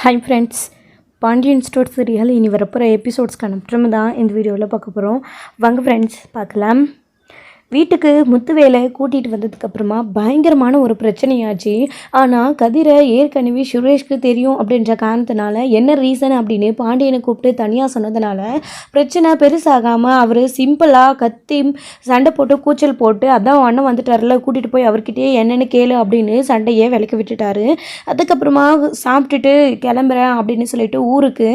Hi friends, Pandian store serial இனி வரப்போகிற எபிசோட்ஸ்க்கான அப்புறமா தான் இந்த வீடியோவில் பார்க்க போகிறோம். வாங்க ஃப்ரெண்ட்ஸ் பார்க்கலாம். வீட்டுக்கு முத்துவேலை கூட்டிகிட்டு வந்ததுக்கப்புறமா பயங்கரமான ஒரு பிரச்சனையாச்சு. ஆனால் கதிரை ஏற்கனவே சுரேஷ்க்கு தெரியும் அப்படின்ற காரணத்தினால என்ன ரீசன் அப்படின்னு பாண்டியனை கூப்பிட்டு தனியாக சொன்னதுனால பிரச்சனை பெருசாகாமல் அவர் சிம்பிளாக கத்தி சண்டை போட்டு கூச்சல் போட்டு அதான் அண்ணன் வந்துட்டார்ல கூட்டிகிட்டு போய் அவர்கிட்டயே என்னென்னு கேளு அப்படின்னு சண்டையே விளக்கி விட்டுட்டாரு. அதுக்கப்புறமா சாப்பிட்டுட்டு கிளம்புறேன் அப்படின்னு சொல்லிட்டு ஊருக்கு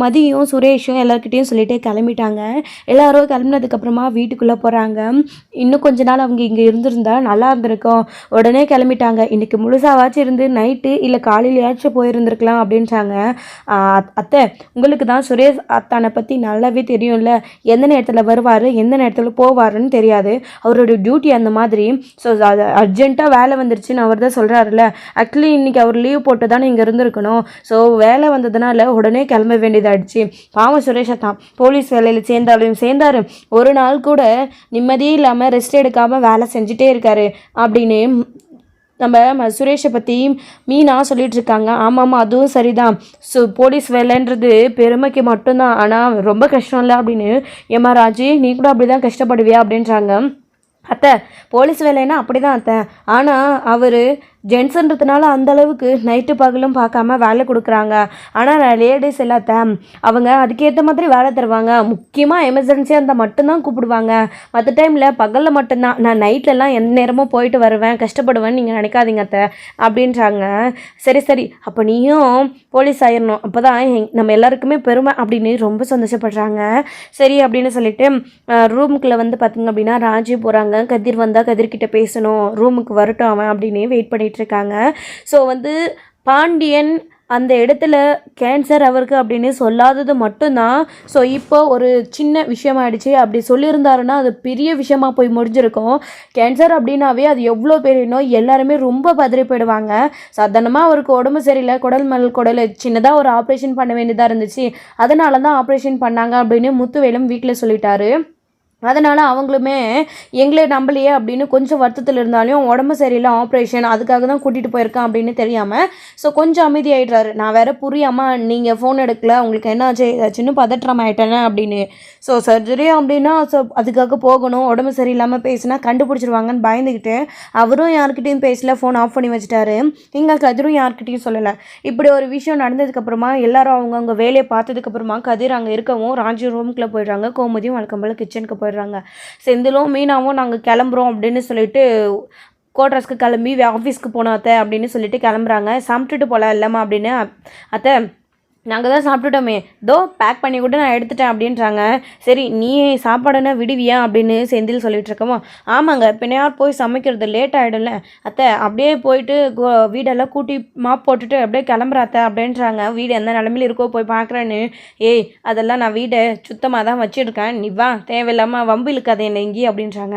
மதியம் சுரேஷும் எல்லாருக்கிட்டேயும் சொல்லிட்டு கிளம்பிட்டாங்க. எல்லாரும் கிளம்புனதுக்கப்புறமா வீட்டுக்குள்ளே போகிறாங்க. இன்னும் கொஞ்ச நாள் அவங்க இங்கே இருந்திருந்தா நல்லா இருந்திருக்கும். உடனே கிளம்பிட்டாங்க. இன்றைக்கி முழுசாவாச்சும் இருந்து நைட்டு இல்லை காலையிலையாச்சும் போயிருந்துருக்கலாம் அப்படின்ட்டாங்க. அத்தை, உங்களுக்கு தான் சுரேஷ் அத்தானை பற்றி நல்லாவே தெரியும்ல. எந்த நேரத்தில் வருவார் எந்த நேரத்தில் போவாருன்னு தெரியாது. அவரோட டியூட்டி அந்த மாதிரி. அது அர்ஜென்ட்டாக வேலை வந்துருச்சுன்னு அவர் தான் சொல்கிறாருல்ல. ஆக்சுவலி இன்றைக்கி அவர் லீவ் போட்டு தானே இங்கே இருந்திருக்கணும். வேலை வந்ததுனால உடனே கிளம்ப வேண்டியதாகிடுச்சு. பாவம் சுரேஷை தான் போலீஸ் வேலையில் சேர்ந்தார். ஒரு நாள் கூட நிம்மதியே இல்லாமல் ரெஸ்ட் எடுக்காமல் வேலை செஞ்சுட்டே இருக்காரு அப்படின்னு நம்ம சுரேஷை பற்றி மீனா சொல்லிட்டு இருக்காங்க. ஆமாம்மா, அதுவும் சரிதான். போலீஸ் வேலைன்றது பெருமைக்கு மட்டும்தான், ஆனால் ரொம்ப கஷ்டம் இல்லை அப்படின்னு. ஏமா ராஜி, நீ கூட அப்படி தான் கஷ்டப்படுவியா அப்படின்றாங்க. அத்தை, போலீஸ் வேலைன்னா அப்படி தான் அத்தை. ஆனால் அவர் ஜென்ஸுன்றதுனால அந்தளவுக்கு நைட்டு பகலும் பார்க்காம வேலை கொடுக்குறாங்க. ஆனால் லேடிஸ் எல்லாத்த அவங்க அதுக்கேற்ற மாதிரி வேலை தருவாங்க. முக்கியமாக எமர்ஜென்சியாக இருந்தால் மட்டும்தான் கூப்பிடுவாங்க. மற்ற டைமில் பகலில் மட்டும்தான். நான் நைட்லலாம் எந்த நேரமும் போயிட்டு வருவேன், கஷ்டப்படுவேன்னு நீங்கள் நினைக்காதீங்க அத்தை அப்படின்றாங்க. சரி, அப்போ நீயும் போலீஸ் ஆயிடணும், அப்போ தான் நம்ம எல்லாருக்குமே பெருமை அப்படின்னு ரொம்ப சந்தோஷப்படுறாங்க. சரி அப்படின்னு சொல்லிட்டு ரூமுக்குள்ளே பார்த்திங்க அப்படின்னா ராஜி போகிறாங்க. கதிர் வந்தால் கதிர்கிட்ட பேசணும், ரூமுக்கு வரட்டும் அவன் அப்படின்னு வெயிட் பண்ணிட்டு இருக்காங்க. பாண்டியன் அந்த இடத்துல கேன்சர் அவருக்கு அப்படின்னு சொல்லாதது மட்டும்தான். இப்போ ஒரு சின்ன விஷயமாயிடுச்சு. அப்படி சொல்லியிருந்தாருன்னா அது பெரிய விஷயமா போய் முடிஞ்சிருக்கும். கேன்சர் அப்படின்னாவே அது எவ்வளோ பெரிய நோய், எல்லாருமே ரொம்ப பதறி போயிடுவாங்க. சாதாரணமாக அவருக்கு உடம்பு சரியில்லை, குடல் சின்னதாக ஒரு ஆப்ரேஷன் பண்ண வேண்டியதாக இருந்துச்சு, அதனால தான் ஆப்ரேஷன் பண்ணாங்க அப்படின்னு முத்துவேலும் வீட்டில் சொல்லிட்டாரு. அதனால் அவங்களுமே எங்களே நம்பலையே அப்படின்னு கொஞ்சம் வருத்தத்தில் இருந்தாலும் உடம்பு சரியில்லை, ஆப்ரேஷன் அதுக்காக தான் கூட்டிகிட்டு போயிருக்கேன் அப்படின்னு தெரியாமல் கொஞ்சம் அமைதியாகிடுறாரு. நான் வேறு புரியாமல் நீங்கள் ஃபோன் எடுக்கல, உங்களுக்கு என்ன ஆச்சு ஏதாச்சுன்னு பதற்றம் ஆகிட்டேனே அப்படின்னு. சர்ஜரி அப்படின்னா அதுக்காக போகணும், உடம்பு சரியில்லாமல் பேசினா கண்டுபிடிச்சிருவாங்கன்னு பயந்துக்கிட்டு அவரும் யார்கிட்டையும் பேசல, ஃபோன் ஆஃப் பண்ணி வச்சுட்டாரு. இங்கே கதிரும் யார்கிட்டையும் சொல்லலை. இப்படி ஒரு விஷயம் நடந்ததுக்கப்புறமா எல்லாரும் அவங்கவுங்க வேலையை பார்த்ததுக்கப்புறமா கதிர் அங்கே இருக்கவும் ராஜி ரூமுக்குள்ளே போயிடுறாங்க. கோமதியும் வழக்கம்போல் கிச்சனுக்கு போயிடுறாங்க. செந்திலும் மீனாவும் நாங்கள் கிளம்புறோம் அப்படின்னு சொல்லிட்டு கோட்ரஸ்க்கு கிளம்பி ஆஃபீஸ்க்கு போனோம் அத்தை அப்படின்னு சொல்லிட்டு கிளம்புறாங்க. சாப்பிட்டுட்டு போகலாம் இல்லைம்மா அப்படின்னு. அத்தை, நாங்கள் தான் சாப்பிட்டுட்டோமே, பேக் பண்ணி கூட நான் எடுத்துட்டேன் அப்படின்றாங்க. சரி, நீ சாப்பாடுன்னா விடுவியா அப்படின்னு செந்தில் சொல்லிட்டு இருக்கோமோ. ஆமாங்க, பின்னையார் போய் சமைக்கிறது லேட் ஆகிடும்ல அத்தை, அப்படியே போயிட்டு வீடெல்லாம் கூட்டி மாப் போட்டுட்டு அப்படியே கிளம்புறாத்த அப்படின்றாங்க. வீடு எந்த நிலமையில இருக்கோ போய் பார்க்குறேன்னு. ஏய், அதெல்லாம் நான் வீடை சுத்தமாக தான் வச்சுருக்கேன், நீ வா, தேவையில்லாமல் வம்பு இழுக்காது என்னை இங்கேயே அப்படின்றாங்க.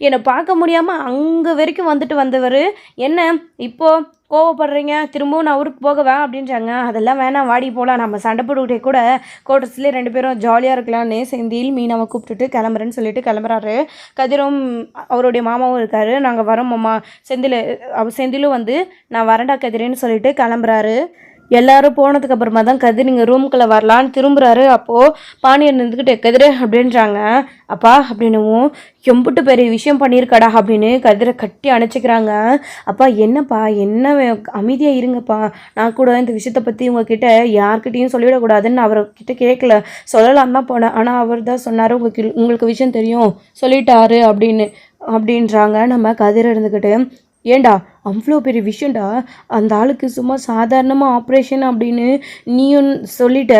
என்னை பார்க்க முடியாமல் அங்கே வரைக்கும் வந்தவர் என்ன இப்போது கோவப்படுறீங்க, திரும்பவும் நான் ஊருக்கு போகவா அப்படின்றாங்க. அதெல்லாம் வேணாம், வாடி போகலாம், நம்ம சண்டை போட்டுக்கிட்டே கூட கோட்டர்ஸ்லேயே 2 பேரும் ஜாலியாக இருக்கலான்னு செந்தில் மீனாவை கூப்பிட்டுட்டு கிளம்புறேன்னு சொல்லிட்டு கிளம்புறாரு. கதிரும் அவருடைய மாமாவும் இருக்காரு. நாங்கள் வரோம் மாமா. செந்திலும் நான் வரண்டா கதிரேன்னு சொல்லிட்டு கிளம்புறாரு. எல்லாரும் போனதுக்கு அப்புறமா தான் கதிர் நீங்கள் ரூமுக்குள்ளே வரலான்னு திரும்புகிறாரு. அப்போது பாண்டியன் இருந்துக்கிட்டு கதிரே அப்படின்றாங்க. அப்பா அப்படின்னவும் எம்புட்டு பெரிய விஷயம் பண்ணியிருக்கடா அப்படின்னு கதிரை கட்டி அணைச்சிக்கிறாங்க. அப்பா என்னப்பா, என்ன அமைதியாக இருங்கப்பா, நான் கூட இந்த விஷயத்தை பற்றி உங்ககிட்ட யார்கிட்டையும் சொல்லிவிடக்கூடாதுன்னு அவர்கிட்ட கேட்கல, சொல்லலாம் தான் போனேன். ஆனால் அவர் தான் சொன்னார் உங்களுக்கு விஷயம் தெரியும் சொல்லிட்டாரு அப்படின்றாங்க. நம்ம கதிரை இருந்துக்கிட்டு, ஏண்டா அவ்வளோ பெரிய விஷயம்டா, அந்த ஆளுக்கு சும்மா சாதாரணமாக ஆப்ரேஷன் அப்படின்னு நீயும் சொல்லிட்ட,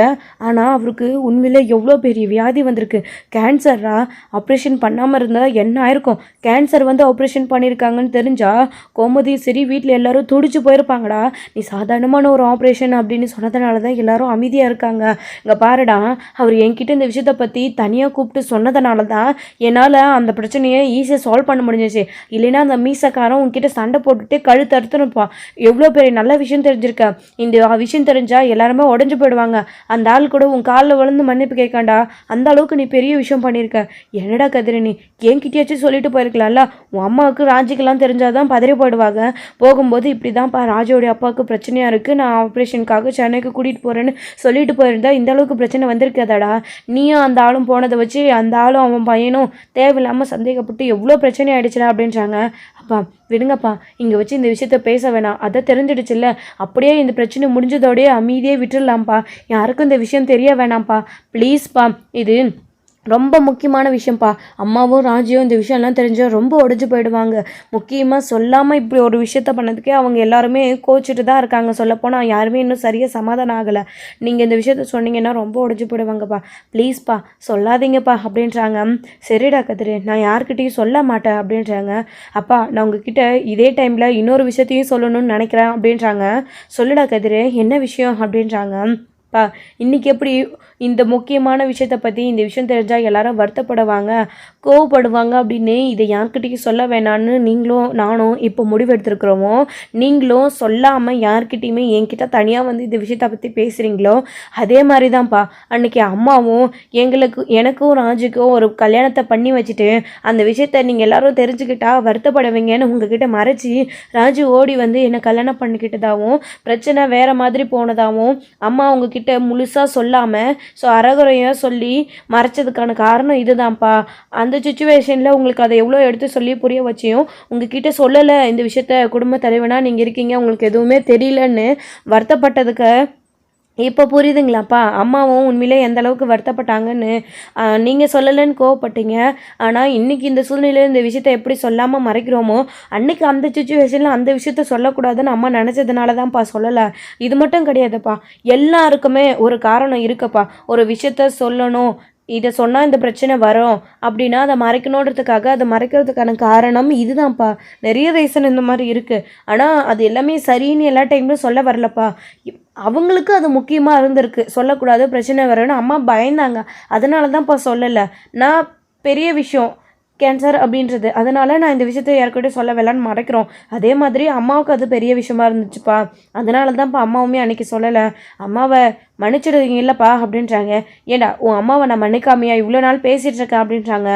ஆனால் அவருக்கு உண்மையிலே எவ்வளோ பெரிய வியாதி வந்திருக்கு, கேன்சரா. ஆப்ரேஷன் பண்ணாமல் இருந்தால் என்ன ஆயிருக்கும், கேன்சர் ஆப்ரேஷன் பண்ணியிருக்காங்கன்னு தெரிஞ்சால் கோமதி சரி வீட்டில் எல்லோரும் துடிச்சு போயிருப்பாங்கடா. நீ சாதாரணமான ஒரு ஆப்ரேஷன் அப்படின்னு சொன்னதுனால தான் எல்லோரும் அமைதியாக இருக்காங்க. இங்கே பாருடா, அவர் என்கிட்ட இந்த விஷயத்தை பற்றி தனியாக கூப்பிட்டு சொன்னதுனால தான் என்னால் அந்த பிரச்சனையை ஈஸியாக சால்வ் பண்ண முடிஞ்சிச்சு. இல்லைன்னா அந்த மீசக்காரன் உன்கிட்ட சண்டை போட்டுட்டு அப்படியே கழுத்து அறுத்துனுப்பா. எவ்வளோ பெரிய நல்ல விஷயம் தெரிஞ்சிருக்க. இந்த விஷயம் தெரிஞ்சா எல்லாருமே உடஞ்சு போயிடுவாங்க. அந்த ஆள் கூட உன் காலில் விழுந்து மன்னிப்பு கேட்காண்டா. அந்த அளவுக்கு நீ பெரிய விஷயம் பண்ணியிருக்க. என்னடா கதிர நீ என்கிட்டயாச்சும் சொல்லிட்டு போயிருக்கலாம்ல. உன் அம்மாவுக்கு ராஜிக்கெல்லாம் தெரிஞ்சாதான் பதறி போயிடுவாங்க. போகும்போது இப்படி தான்ப்பா ராஜோடைய அப்பாவுக்கு பிரச்சனையாக இருக்குது, நான் ஆப்ரேஷனுக்காக சென்னைக்கு கூட்டிகிட்டு போகிறேன்னு சொல்லிட்டு போயிருந்தா இந்த அளவுக்கு பிரச்சனை வந்திருக்காதாடா. நீயும் அந்த ஆளும் போனதை வச்சு அந்த ஆளும் அவன் பையனும் தேவையில்லாமல் சந்தேகப்பட்டு எவ்வளோ பிரச்சனை ஆயிடுச்சுடா அப்படின்றாங்க. அப்பா விடுங்கப்பா, இங்கே வச்சு இந்த விஷயத்த பேச வேணாம். அதை தெரிஞ்சிடுச்சுல்ல, அப்படியே இந்த பிரச்சனை முடிஞ்சதோடய அமைதியே விட்டுடலாம்ப்பா. யாருக்கும் இந்த விஷயம் தெரிய வேணாம்ப்பா, ப்ளீஸ்ப்பா. இது ரொம்ப முக்கியமான விஷயம்ப்பா. அம்மாவும் ராஜியும் இந்த விஷயம்லாம் தெரிஞ்சால் ரொம்ப உடஞ்சி போயிடுவாங்க. முக்கியமாக சொல்லாமல் இப்படி ஒரு விஷயத்த பண்ணதுக்கே அவங்க எல்லாருமே கோச்சிட்டு தான் இருக்காங்க. சொல்லப்போனால் யாருமே இன்னும் சரியாக சமாதானம் ஆகலை. நீங்கள் இந்த விஷயத்த சொன்னீங்கன்னா ரொம்ப உடஞ்சி போயிடுவாங்கப்பா. ப்ளீஸ்ப்பா சொல்லாதீங்கப்பா அப்படின்றாங்க. சரிடா கதிரு, நான் யார்கிட்டையும் சொல்ல மாட்டேன் அப்படின்றாங்க. அப்பா நான் உங்ககிட்ட இதே டைமில் இன்னொரு விஷயத்தையும் சொல்லணும்னு நினைக்கிறேன் அப்படின்றாங்க. சொல்லுடா கதிரு, என்ன விஷயம் அப்படின்றாங்க. இன்றைக்கி எப்படி இந்த முக்கியமான விஷயத்தை பற்றி இந்த விஷயம் தெரிஞ்சால் எல்லாரும் வருத்தப்படுவாங்க, கோவப்படுவாங்க அப்படின்னு இதை யார்கிட்டையும் சொல்ல வேணான்னு நீங்களும் நானும் இப்போ முடிவெடுத்துருக்குறோமோ, நீங்களும் சொல்லாமல் யார்கிட்டையுமே என்கிட்ட தனியாக வந்து இந்த விஷயத்தை பற்றி பேசுகிறீங்களோ அதே மாதிரி தான்ப்பா அன்றைக்கி அம்மாவும் எனக்கும் ராஜுக்கும் ஒரு கல்யாணத்தை பண்ணி வச்சுட்டு அந்த விஷயத்த நீங்கள் எல்லாரும் தெரிஞ்சுக்கிட்டா வருத்தப்படுவீங்கன்னு உங்ககிட்ட மறைச்சி ராஜு ஓடி வந்து என்னை கல்யாணம் பண்ணிக்கிட்டதாகவும் பிரச்சனை வேறு மாதிரி போனதாகவும் அம்மா உங்ககிட்ட முழுசாக சொல்லாமல் அறகுறையாக சொல்லி மறைச்சதுக்கான காரணம் இதுதான்ப்பா. அந்த சுச்சுவேஷனில் உங்களுக்கு அதை எவ்வளோ எடுத்து சொல்லி புரிய வச்சியும் உங்ககிட்ட சொல்லலை இந்த விஷயத்த. குடும்ப தலைவனாக நீங்கள் இருக்கீங்க, உங்களுக்கு எதுவுமே தெரியலன்னு வருத்தப்பட்டதுக்கு இப்போ புரியுதுங்களாப்பா அம்மாவும் உண்மையிலே எந்த அளவுக்கு வருத்தப்பட்டாங்கன்னு. நீங்கள் சொல்லலைன்னு கோவப்பட்டீங்க, ஆனால் இன்றைக்கி இந்த சூழ்நிலையில் இந்த விஷயத்தை எப்படி சொல்லாமல் மறைக்கிறோமோ அன்றைக்கி அந்த சுச்சுவேஷனில் அந்த விஷயத்த சொல்லக்கூடாதுன்னு அம்மா நினச்சதுனால தான்ப்பா சொல்லலை. இது மட்டும் கிடையாதுப்பா, எல்லாருக்குமே ஒரு காரணம் இருக்குப்பா. ஒரு விஷயத்த சொல்லணும், இதை சொன்னால் இந்த பிரச்சனை வரும் அப்படின்னா அதை மறைக்கணுன்றதுக்காக அதை மறைக்கிறதுக்கான காரணம் இதுதான்ப்பா. நிறைய ரீசன் இந்த மாதிரி இருக்குது, ஆனால் அது எல்லாமே சரின்னு எல்லா டைம்லையும் சொல்ல வரலப்பா. அவங்களுக்கு அது முக்கியமாக இருந்திருக்கு, சொல்லக்கூடாது பிரச்சனை வரணும்னு அம்மா பயந்தாங்க. அதனால தான்ப்பா சொல்லலை. நான் பெரிய விஷயம் கேன்சர் அப்படின்றது, அதனால் நான் இந்த விஷயத்தை யாருக்கிட்டே சொல்ல வேலான்னு மறைக்கிறோம். அதே மாதிரி அம்மாவுக்கு அது பெரிய விஷயமா இருந்துச்சுப்பா. அதனால தான்ப்பா அம்மாவுமே அன்றைக்கி சொல்லலை. அம்மாவை மன்னிச்சிடுவீங்க இல்லைப்பா அப்படின்றாங்க. ஏண்டா உன் அம்மாவை நான் மன்னிக்காமையா இவ்வளோ நாள் பேசிகிட்டு இருக்கேன் அப்படின்றாங்க.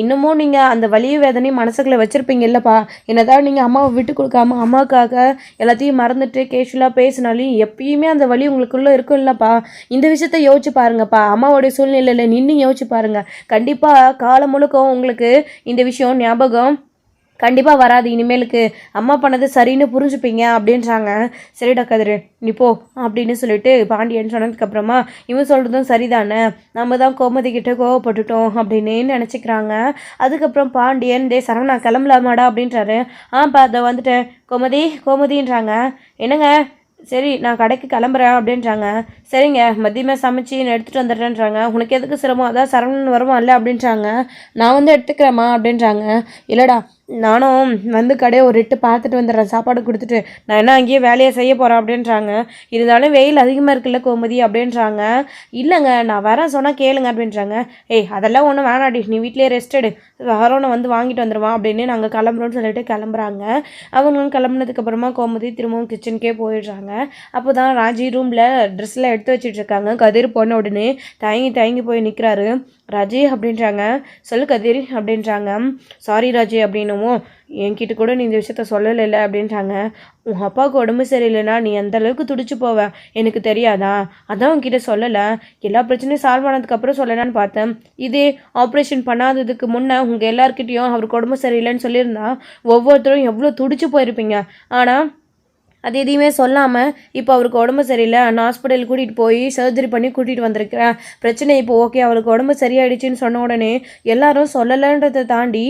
இன்னமும் நீங்கள் அந்த வலிய வேதனையும் மனசுக்குள்ளே வச்சுருப்பீங்க இல்லைப்பா. என்னதான் நீங்கள் அம்மாவை விட்டு கொடுக்காம அம்மாவுக்காக எல்லாத்தையும் மறந்துட்டு கேஷுவலாக பேசினாலும் எப்பயுமே அந்த வலி உங்களுக்குள்ளே இருக்கும் இல்லைப்பா. இந்த விஷயத்த யோசிச்சு பாருங்கப்பா. அம்மாவோடைய சூழ்நிலையில் நின்று யோசிச்சு பாருங்கள். கண்டிப்பாக காலம் முழுக்க உங்களுக்கு இந்த விஷயம் ஞாபகம் கண்டிப்பாக வராது. இனிமேலுக்கு அம்மா பண்ணது சரின்னு புரிஞ்சுப்பீங்க அப்படின்றாங்க. சரிடா கதிரு நீ போ அப்படின்னு சொல்லிட்டு பாண்டியன் சொன்னதுக்கப்புறமா இவன் சொல்கிறதும் சரிதானே, நம்ம தான் கோமதி கிட்ட கோவப்பட்டுட்டோம் அப்படின்னு நினச்சிக்கிறாங்க. அதுக்கப்புறம் பாண்டியன் சரவணா கிளம்பலாமாடா அப்படின்றாரு. அதை வந்துட்டேன் கோமதின்றாங்க. என்னங்க சரி நான் கடைக்கு கிளம்புறேன் அப்படின்றாங்க. சரிங்க மதியமாக சமைச்சு நான் எடுத்துகிட்டு வந்துடுறேன்றாங்க. உனக்கு எதுக்கு சிரமம், அதான் சரவணன் வருவான் இல்லை அப்படின்றாங்க. நான் வந்து எடுத்துக்கிறேம்மா அப்படின்றாங்க. இல்லைடா நானும் வந்து கடையை ஒரு எட்டு பார்த்துட்டு வந்துடுறேன், சாப்பாடு கொடுத்துட்டு நான் என்ன அங்கேயே வேலையை செய்ய போகிறேன் அப்படின்றாங்க. இருந்தாலும் வெயில் அதிகமாக இருக்குல்ல கோமதி அப்படின்றாங்க. இல்லைங்க நான் வரேன் சொன்னால் கேளுங்க அப்படின்றாங்க. அதெல்லாம் ஒன்றும் வேணாடி, நீ வீட்டிலே ரெஸ்ட் எடு, சரவணை வந்து வாங்கிட்டு வந்துடுவான் அப்படின்னு நாங்கள் கிளம்புறோன்னு சொல்லிட்டு கிளம்புறாங்க. அவங்களும் கிளம்புனதுக்கப்புறமா கோமதி திரும்பவும் கிச்சனுக்கே போயிடுறாங்க. அப்போ தான் ராஜி ரூமில் ட்ரெஸ்லாம் எடுத்து வச்சிட்ருக்காங்க. கதிர் போன உடனே தயங்கி போய் நிற்கிறாரு. ராஜி அப்படின்றாங்க. சொல்லு கதிர் அப்படின்றாங்க. சாரி ராஜி அப்படின்னும் என்கிட்ட கூட நீ இந்த விஷயத்த சொல்லலை அப்படின்றாங்க. உன் அப்பாவுக்கு உடம்பு சரியில்லைன்னா நீ அந்த அளவுக்கு துடிச்சு போவ எனக்கு தெரியாதா, அதான் உன்கிட்ட சொல்லலை. எல்லா பிரச்சனையும் சால்வ் ஆனதுக்கப்புறம் சொல்லலான்னு பார்த்தேன். இதே ஆப்ரேஷன் பண்ணாததுக்கு முன்னே உங்கள் எல்லாருக்கிட்டையும் அவருக்கு உடம்பு சரியில்லைன்னு சொல்லியிருந்தா ஒவ்வொருத்தரும் எவ்வளோ துடிச்சு போயிருப்பீங்க. ஆனால் அது எதையுமே சொல்லாமல் இப்போ அவருக்கு உடம்பு சரியில்லை, நான் ஹாஸ்பிட்டல் கூட்டிகிட்டு போய் சர்ஜரி பண்ணி கூட்டிகிட்டு வந்திருக்கிறேன், பிரச்சனை இப்போ ஓகே அவருக்கு உடம்பு சரியாயிடுச்சின்னு சொன்ன உடனே எல்லாரும் சொல்லலைன்றதை தாண்டி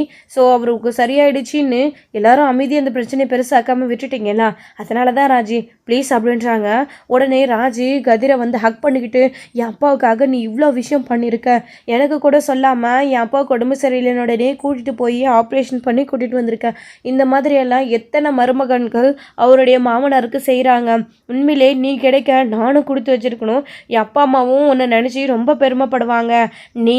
அவருக்கு சரியாயிடுச்சின்னு எல்லாரும் அமைதி அந்த பிரச்சனையை பெருசாக்காமல் விட்டுட்டீங்களா, அதனால தான் ராஜி ப்ளீஸ் அப்படின்றாங்க. உடனே ராஜி கதிரை வந்து ஹக் பண்ணிக்கிட்டு என் அப்பாவுக்காக நீ இவ்வளோ விஷயம் பண்ணியிருக்க, எனக்கு கூட சொல்லாமல் என் அப்பாவுக்கு உடம்பு சரியில்லைன்னு உடனே கூட்டிகிட்டு போய் ஆப்ரேஷன் பண்ணி கூட்டிகிட்டு வந்திருக்க. இந்த மாதிரியெல்லாம் எத்தனை மருமகன்கள் அவருடைய மாமா மாமனாருக்கு செய்கிறாங்க. உண்மையிலே நீ கிடைக்க நானும் கொடுத்து வச்சுருக்கணும். என் அப்பா அம்மாவும் உன்னை நினச்சி ரொம்ப பெருமைப்படுவாங்க. நீ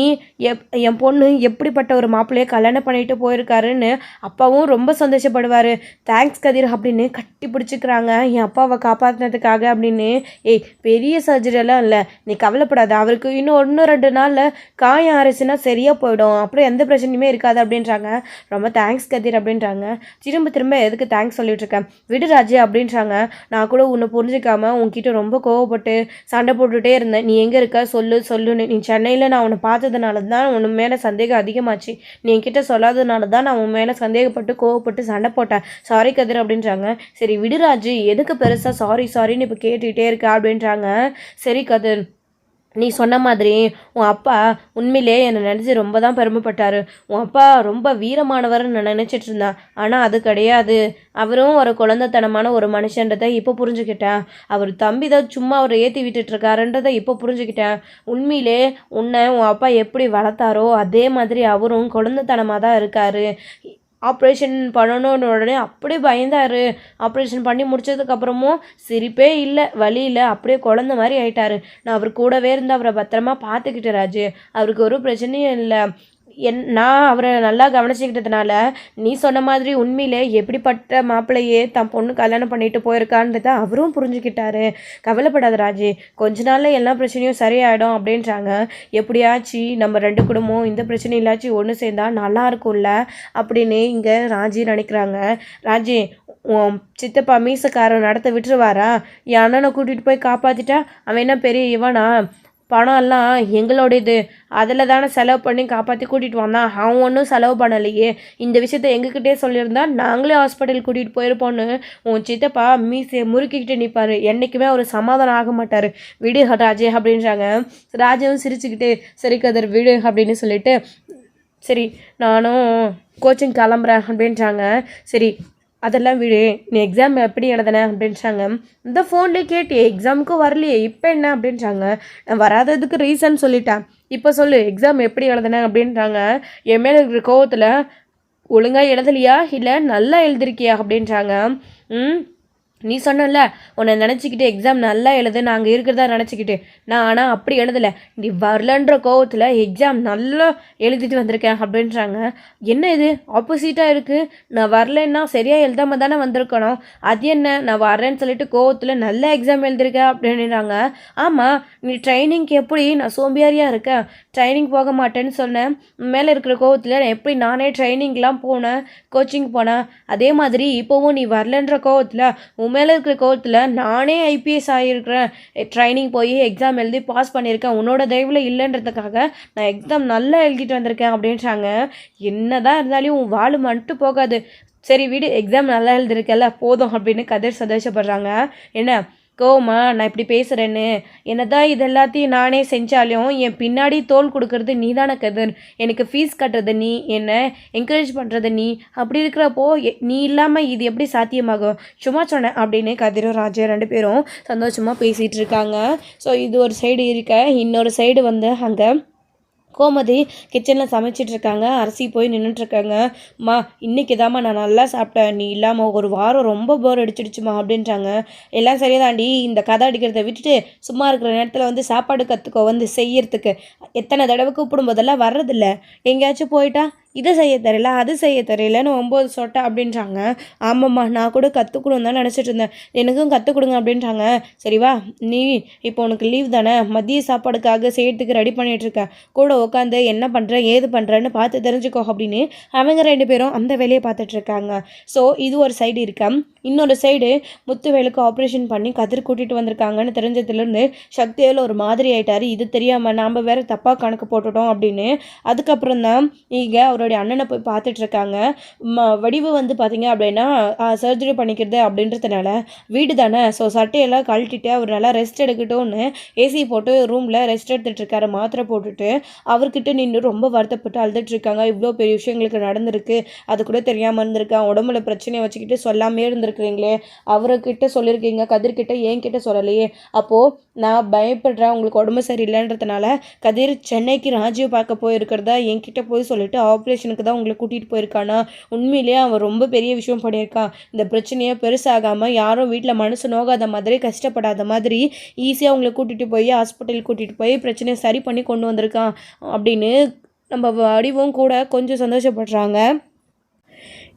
என் பொண்ணு எப்படிப்பட்ட ஒரு மாப்பிள்ளையை கல்யாணம் பண்ணிட்டு போயிருக்காருன்னு அப்பாவும் ரொம்ப சந்தோஷப்படுவார். தேங்க்ஸ் கதிர் அப்படின்னு கட்டி பிடிச்சிக்கிறாங்க என் அப்பாவை காப்பாற்றினதுக்காக அப்படின்னு. ஏய், பெரிய சர்ஜரியெல்லாம் இல்லை, நீ கவலைப்படாத. அவருக்கு இன்னும் 1-2 நாளில் காயம் அரைச்சுன்னா சரியாக போயிடும், அப்புறம் எந்த பிரச்சனையுமே இருக்காது அப்படின்றாங்க. ரொம்ப தேங்க்ஸ் கதிர் அப்படின்றாங்க. திரும்ப திரும்ப எதுக்கு தேங்க்ஸ் சொல்லிட்டுருக்கேன், விடு ராஜே அப்படின்றாங்க. நான் கூட உன்னை புரிஞ்சிக்காம உன்கிட்ட ரொம்ப கோவப்பட்டு சண்டை போட்டுகிட்டே இருந்தேன். நீ எங்கே இருக்க சொல்லுன்னு. நீ சென்னையில் நான் உன்னை பார்த்ததுனால தான் உன் மேலே சந்தேகம் அதிகமாச்சு. நீ என்கிட்ட சொல்லாததுனால தான் நான் உன் மேலே சந்தேகப்பட்டு கோவப்பட்டு சண்டை போட்டேன். சாரி கதிர் அப்படின்றாங்க. சரி விடு ராஜு, எதுக்கு பெருசாக சாரின்னு இப்போ கேட்டுகிட்டே இருக்க அப்படின்றாங்க. சரி கதிர், நீ சொன்ன மாதிரி உன் அப்பா உண்மையிலே என்னை நினச்சி ரொம்ப தான் பெருமைப்பட்டார். உன் அப்பா ரொம்ப வீரமானவர்னு நான் நினச்சிட்டு இருந்தேன். ஆனால் அது கிடையாது. அவரும் ஒரு குழந்தைத்தனமான ஒரு மனுஷன்றதை இப்போ புரிஞ்சுக்கிட்டேன். அவர் தம்பி தான் சும்மா அவரை ஏற்றி விட்டுட்டுருக்காருன்றதை இப்போ புரிஞ்சுக்கிட்டேன். உண்மையிலே உன்னை உன் அப்பா எப்படி வளர்த்தாரோ அதே மாதிரி அவரும் குழந்தைத்தனமாக தான் இருக்கார். ஆப்ரேஷன் பண்ணணுன்னு உடனே அப்படியே பயந்தார். ஆப்ரேஷன் பண்ணி முடிச்சதுக்கப்புறமும் சிரிப்பே இல்லை, வலியில் அப்படியே குழந்த மாதிரி ஆயிட்டார். நான் அவர் கூடவே இருந்து அவரை பத்திரமா பார்த்துக்கிட்டேன் ராஜு. அவருக்கு ஒரு பிரச்சனையும் இல்லை. நான் அவரை நல்லா கவனிச்சுக்கிட்டதுனால நீ சொன்ன மாதிரி உண்மையிலே எப்படிப்பட்ட மாப்பிள்ளையே தன் பொண்ணு கல்யாணம் பண்ணிட்டு போயிருக்கான்றதை அவரும் புரிஞ்சுக்கிட்டாரு. கவலைப்படாத ராஜி, கொஞ்ச நாளில் எல்லா பிரச்சனையும் சரியாயிடும் அப்படின்றாங்க. எப்படியாச்சு நம்ம 2 குடும்பம் இந்த பிரச்சனை இல்லாச்சும் ஒன்று சேர்ந்தா நல்லா இருக்கும்ல அப்படின்னு இங்கே ராஜி நினைக்கிறாங்க. ராஜி, உன் சித்தப்பா மீசக்காரன் நடத்த விட்டுருவாரா? என் அண்ணனை கூட்டிகிட்டு போய் காப்பாற்றிட்டா அவன் என்ன பெரிய இவனா? பணம் எல்லாம் எங்களோடையது, அதில் தானே செலவு பண்ணி காப்பாற்றி கூட்டிகிட்டு வந்தான். அவன் ஒன்றும் செலவு பண்ணலையே. இந்த விஷயத்த எங்ககிட்டே சொல்லியிருந்தா நாங்களே ஹாஸ்பிட்டல் கூட்டிகிட்டு போயிருப்போன்னு உன் சித்தப்பா மீசையை முறுக்கிக்கிட்டு நிற்பார். என்றைக்குமே அவர் சமாதானம் ஆக மாட்டார். விடு ராஜே அப்படின்றாங்க. ராஜாவும் சிரிச்சுக்கிட்டு சரி கதிர் விடு அப்படின்னு சொல்லிட்டு சரி நானும் கோச்சிங் கிளம்புறேன் அப்படின்றாங்க. சரி அதெல்லாம் விடு, நீ எக்ஸாம் எப்படி எழுதுன அப்படின்றாங்க. இந்த ஃபோன்லேயே கேட்டு எக்ஸாமுக்கும் வரலையே, இப்போ என்ன அப்படின்றாங்க. நான் வராததுக்கு ரீசன் சொல்லிட்டேன், இப்போ சொல்லு எக்ஸாம் எப்படி எழுதுன அப்படின்றாங்க. என் மேலே இருக்கிற கோவத்தில் ஒழுங்காக எழுதலையா இல்லை நல்லா எழுதிருக்கியா அப்படின்றாங்க. நீ சொன்னல உன்னை நினச்சிக்கிட்டு எக்ஸாம் நல்லா எழுது, நாங்கள் இருக்கிறதா நினச்சிக்கிட்டு. நான் ஆனால் அப்படி எழுதலை, நீ வரலன்ற கோவத்தில் எக்ஸாம் நல்லா எழுதிட்டு வந்திருக்கேன் அப்படின்றாங்க. என்ன இது ஆப்போசிட்டாக இருக்குது? நான் வரலன்னா சரியாக எழுதாமல் தானே வந்திருக்கணும். அது என்ன நான் வரேன்னு சொல்லிட்டு கோவத்தில் நல்ல எக்ஸாம் எழுதிருக்கேன் அப்படின்றாங்க. ஆமாம், நீ ட்ரைனிங்க்கு எப்படி நான் சோம்பியாரியாக இருக்கேன், ட்ரைனிங் போக மாட்டேன்னு சொன்னேன். மேலே இருக்கிற கோவத்தில் நான் எப்படி நானே ட்ரைனிங்லாம் போனேன், கோச்சிங் போனேன். அதே மாதிரி இப்போவும் நீ வரலன்ற கோவத்தில் மேலே இருக்கிற கோவத்தில் நானே ஐபிஎஸ் ஆகியிருக்கிறேன், ட்ரைனிங் போய் எக்ஸாம் எழுதி பாஸ் பண்ணியிருக்கேன். உன்னோட தயவில் இல்லைன்றதுக்காக நான் எக்ஸாம் நல்லா எழுதிட்டு வந்திருக்கேன் அப்படின்றாங்க. என்ன தான் இருந்தாலும் உன் வாழ் மட்டும் போகாது. சரி விடு, எக்ஸாம் நல்லா எழுதிருக்கல போதும் அப்படின்னு கதிர் சந்தோஷப்படுறாங்க. என்ன கோவமா நான் இப்படி பேசுகிறேன்னு? என்னதான் இது எல்லாத்தையும் நானே செஞ்சாலும் என் பின்னாடி தோல் கொடுக்கறது நீ தானே கதிர். எனக்கு ஃபீஸ் கட்டுறது நீ, என்னை என்கரேஜ் பண்ணுறது நீ. அப்படி இருக்கிறப்போ நீ இல்லாமல் இது எப்படி சாத்தியமாகும்? சும்மா சொன்னேன் அப்படின்னு கதிரும் ராஜா 2 பேரும் சந்தோஷமாக பேசிகிட்டு இருக்காங்க. ஸோ இது ஒரு சைடு இருக்க, இன்னொரு சைடு வந்து அங்கே கோமதி கிச்சனில் சமைச்சிட்ருக்காங்க. அரிசி போய் நின்றுட்டுருக்காங்க. அம்மா இன்றைக்கி தாம்மா நான் நல்லா சாப்பிட்டேன், நீ இல்லாமல் ஒரு வாரம் ரொம்ப போர் அடிச்சிடுச்சுமா அப்படின்றாங்க. எல்லாம் சரியாதாண்டி, இந்த கதை அடிக்கிறத விட்டுட்டு சும்மா இருக்கிற நேரத்தில் வந்து சாப்பாடு கற்றுக்கோ, வந்து செய்யறதுக்கு. எத்தனை தடவை கூப்பிடும்போதெல்லாம் வர்றதில்ல, எங்கேயாச்சும் போயிட்டா இதை செய்ய தெரியல அது செய்ய தெரியலன்னு 9 சொட்டை அப்படின்றாங்க. ஆமாம்மா, நான் கூட கற்றுக்கணும் தான் நினச்சிட்டு இருந்தேன், எனக்கும் கற்றுக் கொடுங்க அப்படின்றாங்க. சரிவா, நீ இப்போ உனக்கு லீவ் தானே, மதிய சாப்பாடுக்காக செய்யறதுக்கு ரெடி பண்ணிகிட்ருக்கேன், கூட உட்காந்து என்ன பண்ணுறேன் ஏது பண்ணுறேன்னு பார்த்து தெரிஞ்சுக்கோ அப்படின்னு அவங்க 2 பேரும் அந்த வேலையை பார்த்துட்ருக்காங்க. ஸோ இது ஒரு சைடு இருக்க. இன்னொரு சைடு முத்துவேலுக்கு ஆப்ரேஷன் பண்ணி கதிர் கூட்டிகிட்டு வந்திருக்காங்கன்னு தெரிஞ்சதுலேருந்து சக்தியில் ஒரு மாதிரி ஆகிட்டார். இது தெரியாமல் நாம் வேறு தப்பாக கணக்கு போட்டுட்டோம் அப்படின்னு. அதுக்கப்புறம் தான் இங்கே அவருடைய அண்ணனை போய் பார்த்துட்ருக்காங்க. வடிவு வந்து பார்த்திங்க அப்படின்னா சர்ஜரி பண்ணிக்கிறது அப்படின்றதுனால வீடு தானே, ஸோ சட்டையெல்லாம் கழட்டிட்டு அவர் நல்லா ரெஸ்ட் எடுக்கட்டும்னு ஏசி போட்டு ரூமில் ரெஸ்ட் எடுத்துகிட்ருக்காரு, மாத்திரை போட்டுட்டு. அவர்கிட்ட நின்று ரொம்ப வருத்தப்பட்டு அழுதுட்ருக்காங்க. இவ்வளோ பெரிய விஷயங்களுக்கு நடந்திருக்கு, அது கூட தெரியாமல் இருந்திருக்கேன், உடம்புல பிரச்சனையை வச்சுக்கிட்டு சொல்லாமே இருந்திருக்கிறீங்களே, அவர்கிட்ட சொல்லியிருக்கீங்க, கதிர்கிட்ட என்கிட்ட சொல்லலையே, அப்போது நான் பயப்படுறேன் உங்களுக்கு உடம்பு சரியில்லைன்றதுனால கதிர் சென்னைக்கு ராஜீவ் பார்க்க போயிருக்கிறதா என்கிட்ட போய் சொல்லிட்டு ஆப்ரேஷனுக்கு தான் உங்களை கூட்டிகிட்டு போயிருக்கானா, உண்மையிலேயே அவன் ரொம்ப பெரிய விஷயம் பண்ணியிருக்கான். இந்த பிரச்சனையை பெருசாகாமல் யாரும் வீட்டில் மனசு நோகாத மாதிரி கஷ்டப்படாத மாதிரி ஈஸியாக உங்களை கூட்டிகிட்டு போய் ஹாஸ்பிட்டல் கூட்டிகிட்டு போய் பிரச்சனையை சரி பண்ணி கொண்டு வந்திருக்கான் அப்படின்னு நம்ம வடிவும் கூட கொஞ்சம் சந்தோஷப்படுறாங்க.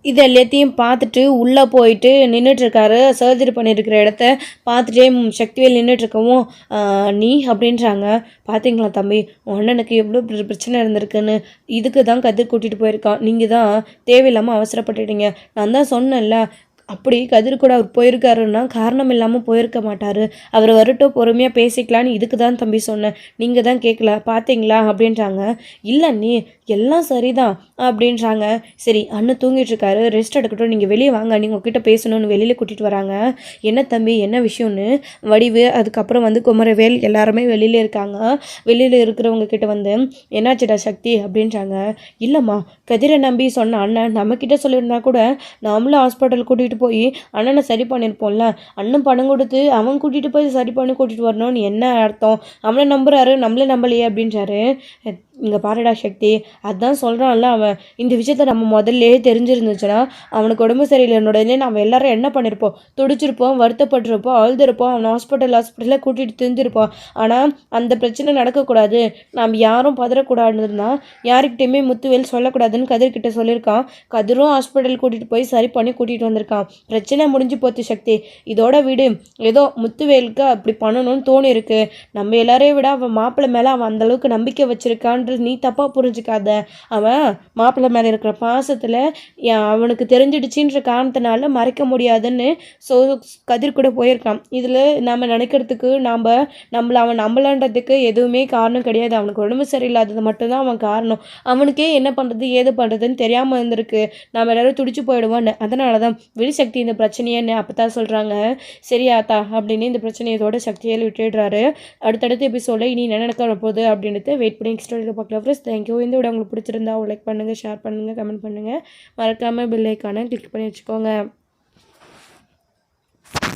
இது எல்லாத்தையும் பார்த்துட்டு உள்ளே போயிட்டு நின்றுட்டுருக்காரு. சர்ஜரி பண்ணியிருக்கிற இடத்த பார்த்துட்டே சக்திவேல் நின்றுட்டுருக்கவும் நீ அப்படின்றாங்க. பார்த்தீங்களா தம்பி, உன் அண்ணனுக்கு எவ்வளோ பிரச்சனை இருந்திருக்குன்னு, இதுக்கு தான் கதிர் கூட்டிகிட்டு போயிருக்கான். நீங்கள் தான் தேவையில்லாமல் அவசரப்பட்டுட்டீங்க. நான் தான் சொன்னேன்ல, அப்படி கதிர் கூட அவர் போயிருக்காருன்னா காரணம் இல்லாமல் போயிருக்க மாட்டார். அவர் வரட்டும், பொறுமையாக பேசிக்கலான்னு இதுக்கு தான் தம்பி சொன்னேன். நீங்கள் தான் கேட்கல பார்த்தீங்களா அப்படின்றாங்க. இல்லை நீ எல்லாம் சரிதான் அப்படின்றாங்க. சரி அண்ணன் தூங்கிட்டுருக்காரு, ரெஸ்ட் எடுக்கட்டும், நீங்கள் வெளியே வாங்க, நீங்கள் உங்ககிட்ட பேசணும்னு வெளியில் கூட்டிகிட்டு வராங்க. என்ன தம்பி என்ன விஷயம்னு வடிவு அதுக்கப்புறம் வந்து குமரவேல் எல்லாருமே வெளியில் இருக்காங்க. வெளியில் இருக்கிறவங்க கிட்ட வந்து என்னாச்சுடா சக்தி அப்படின்றாங்க. இல்லைம்மா, கதிரை நம்பி சொன்ன அண்ணன் நம்மக்கிட்ட சொல்லியிருந்தா கூட நாமளும் ஹாஸ்பிட்டல் கூட்டிகிட்டு போய் அண்ணனை சரி பண்ணியிருப்போம்ல. அண்ணன் பணம் கொடுத்து அவன் கூட்டிகிட்டு போய் சரி பண்ணி கூட்டிகிட்டு வரணும்னு என்ன அர்த்தம்? அவனை நம்புறாரு, நம்மளே நம்பலையே அப்படின்றாரு. இங்கே பாருடா சக்தி, அதான் சொல்கிறான்ல அவன், இந்த விஷயத்த நம்ம முதல்லே தெரிஞ்சிருந்துச்சுன்னா அவனுக்கு உடம்பு சரியில்லைன்னொடனே நம்ம எல்லாரும் என்ன பண்ணியிருப்போம், துடிச்சிருப்போம், வருத்தப்பட்டிருப்போம், அழுதுருப்போம், அவனை ஹாஸ்பிட்டலில் கூட்டிகிட்டு தெரிஞ்சிருப்போம். ஆனால் அந்த பிரச்சனை நடக்கக்கூடாது, நம்ம யாரும் பதறக்கூடாதுன்னா யாருக்கிட்டையுமே முத்துவேல் சொல்லக்கூடாதுன்னு கதிர்கிட்ட சொல்லியிருக்கான். கதிரும் ஹாஸ்பிட்டல் கூட்டிகிட்டு போய் சரி பண்ணி கூட்டிகிட்டு வந்திருக்கான். பிரச்சனை முடிஞ்சு போச்சு சக்தி, இதோட வீடு. ஏதோ முத்துவேலுக்கு அப்படி பண்ணணும்னு தோணி இருக்கு. நம்ம எல்லாரையும் விட அவன் மாப்பிள்ளை மேலே அவன் அந்தளவுக்கு நம்பிக்கை வச்சிருக்கான். நீ தப்பாக புரிஞ்சுக்காத. அவன் மாப்பிள்ளை மேலே இருக்கிற பாசத்தில் அவனுக்கு தெரிஞ்சிடுச்சின்ற காரணத்தினால மறைக்க முடியாதுன்னு கதிர் கூட போயிருக்கான். இதில் நம்ம நினைக்கிறதுக்கு நம்மளை அவன் நம்பலான்றதுக்கு எதுவுமே காரணம் கிடையாது. அவனுக்கு உடம்பு சரியில்லாதது மட்டும்தான் அவன் காரணம். அவனுக்கே என்ன பண்ணுறது ஏது பண்ணுறதுன்னு தெரியாமல் இருந்திருக்கு. நம்ம எல்லாரும் துடிச்சு போயிடுவோன்னு. அதனால தான் வெளிசக்தி இந்த பிரச்சனையன்னு அப்போ தான் சொல்கிறாங்க. சரியாத்தா அப்படின்னு இந்த பிரச்சனையதோட சக்தியால் விட்டுடுறாரு. அடுத்தடுத்து எபிசோடில் இனி என்ன நடக்க போகுது அப்படின்ட்டு வெயிட் பண்ணி நெக்ஸ்ட் பார்க்கலாம் ஃப்ரெண்ட்ஸ். தேங்க்யூ. இந்த வீடியோ உங்களுக்கு பிடிச்சிருந்தா லைக் பண்ணுங்கள், ஷேர் பண்ணுங்கள், கமெண்ட் பண்ணுங்கள். மறக்காமல் பெல் ஐக்கானை கிளிக் பண்ணி வச்சுக்கோங்க.